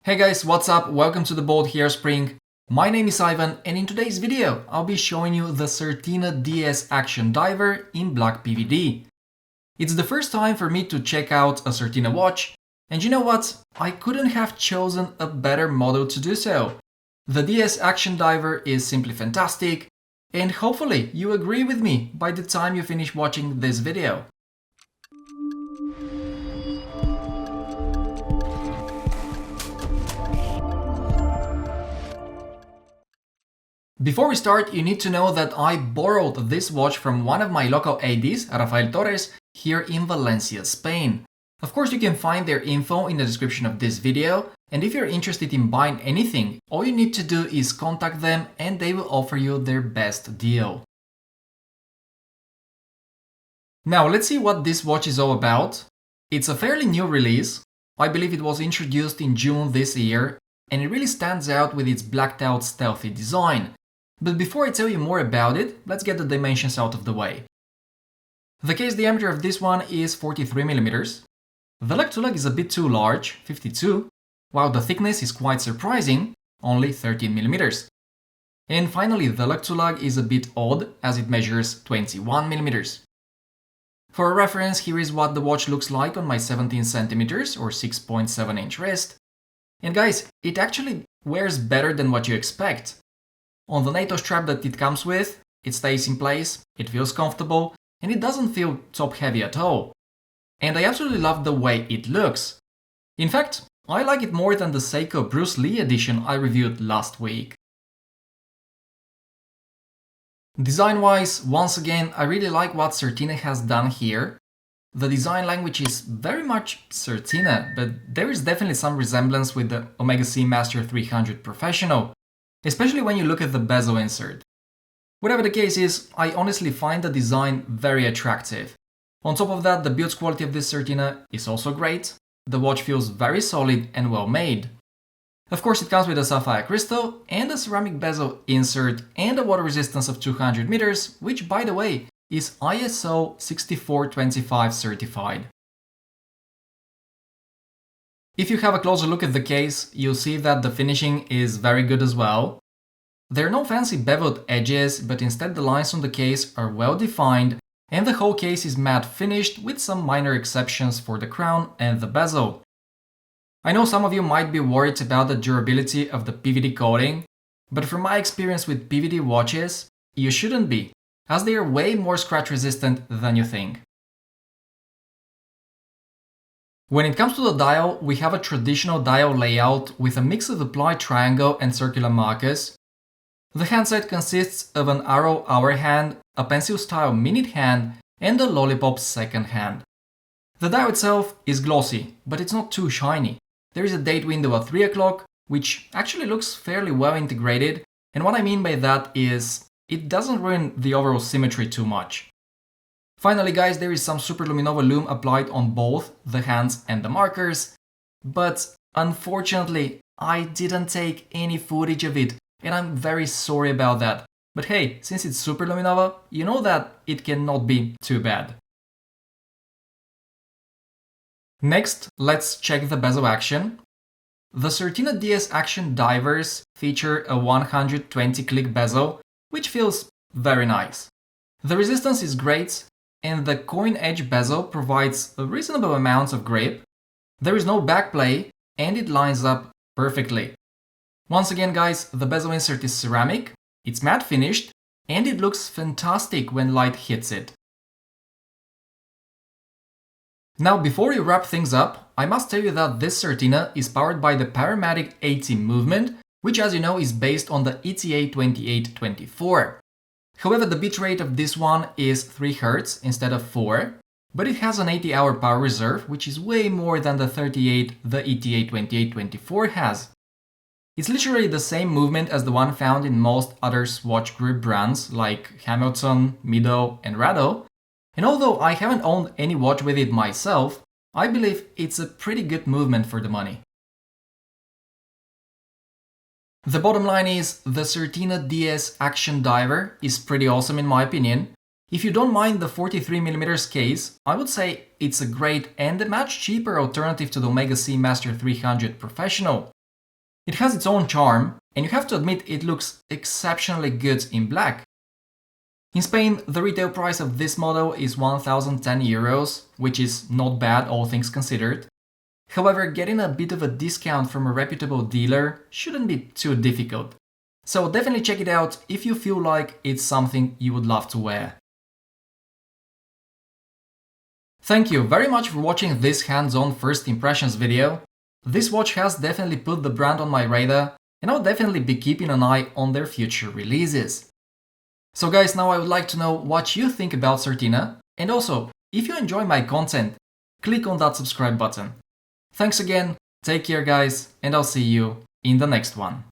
Hey guys, what's up? Welcome to the Bold Hairspring. My name is Ivan, and in today's video I'll be showing you the Certina DS Action Diver in black PVD. It's the first time for me to check out a Certina watch, and you know what? I couldn't have chosen a better model to do so. The DS Action Diver is simply fantastic, and hopefully you agree with me by the time you finish watching this video. Before we start, you need to know that I borrowed this watch from one of my local ADs, Rafael Torres, here in Valencia, Spain. Of course, you can find their info in the description of this video, and if you're interested in buying anything, all you need to do is contact them and they will offer you their best deal. Now let's see what this watch is all about. It's a fairly new release. I believe it was introduced in June this year, and it really stands out with its blacked out stealthy design. But before I tell you more about it, let's get the dimensions out of the way. The case diameter of this one is 43mm. The lug to lug is a bit too large, 52, while the thickness is quite surprising, only 13mm. And finally, the lug to lug is a bit odd as it measures 21mm. For a reference, here is what the watch looks like on my 17cm or 6.7-inch wrist. And guys, it actually wears better than what you expect. On the NATO strap that it comes with, it stays in place, it feels comfortable, and it doesn't feel top-heavy at all. And I absolutely love the way it looks. In fact, I like it more than the Seiko Bruce Lee edition I reviewed last week. Design-wise, once again, I really like what Certina has done here. The design language is very much Certina, but there is definitely some resemblance with the Omega Seamaster 300 Professional, especially when you look at the bezel insert. Whatever the case is, I honestly find the design very attractive. On top of that, the build quality of this Certina is also great. The watch feels very solid and well made. Of course, it comes with a sapphire crystal and a ceramic bezel insert and a water resistance of 200 meters, which, by the way, is ISO 6425 certified. If you have a closer look at the case, you'll see that the finishing is very good as well. There are no fancy beveled edges, but instead the lines on the case are well defined, and the whole case is matte finished with some minor exceptions for the crown and the bezel. I know some of you might be worried about the durability of the PVD coating, but from my experience with PVD watches, you shouldn't be, as they are way more scratch resistant than you think. When it comes to the dial, we have a traditional dial layout with a mix of applied triangle and circular markers. The handset consists of an arrow hour hand, a pencil-style minute hand, and a lollipop second hand. The dial itself is glossy, but it's not too shiny. There is a date window at 3 o'clock, which actually looks fairly well integrated, and what I mean by that is it doesn't ruin the overall symmetry too much. Finally guys, there is some Superluminova lume applied on both the hands and the markers, but unfortunately I didn't take any footage of it, and I'm very sorry about that. But hey, since it's Superluminova, you know that it cannot be too bad. Next, let's check the bezel action. The Certina DS Action Divers feature a 120 click bezel, which feels very nice. The resistance is great, and the coin edge bezel provides a reasonable amount of grip. There is no backplay, and it lines up perfectly. Once again guys, the bezel insert is ceramic, it's matte finished, and it looks fantastic when light hits it. Now before we wrap things up, I must tell you that this Certina is powered by the Paramatic AT movement, which as you know is based on the ETA 2824. However, the bitrate of this one is 3 Hz instead of 4, but it has an 80-hour power reserve, which is way more than the 38 the ETA 2824 has. It's literally the same movement as the one found in most other Swatch Group brands like Hamilton, Mido, and Rado, and although I haven't owned any watch with it myself, I believe it's a pretty good movement for the money. The bottom line is, the Certina DS Action Diver is pretty awesome in my opinion. If you don't mind the 43mm case, I would say it's a great and a much cheaper alternative to the Omega Seamaster 300 Professional. It has its own charm, and you have to admit it looks exceptionally good in black. In Spain, the retail price of this model is 1010 euros, which is not bad all things considered. However, getting a bit of a discount from a reputable dealer shouldn't be too difficult. So definitely check it out if you feel like it's something you would love to wear. Thank you very much for watching this hands-on first impressions video. This watch has definitely put the brand on my radar, and I'll definitely be keeping an eye on their future releases. So guys, now I would like to know what you think about Certina, and also, if you enjoy my content, click on that subscribe button. Thanks again, take care guys, and I'll see you in the next one.